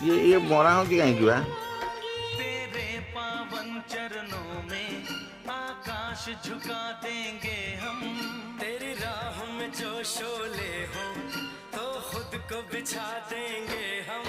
ये मोरा हो कि कहीं जुआ तेरे पावन चरणों में आकाश झुका देंगे हम। तेरी राह में जो शोले हो तो खुद को बिछा देंगे हम।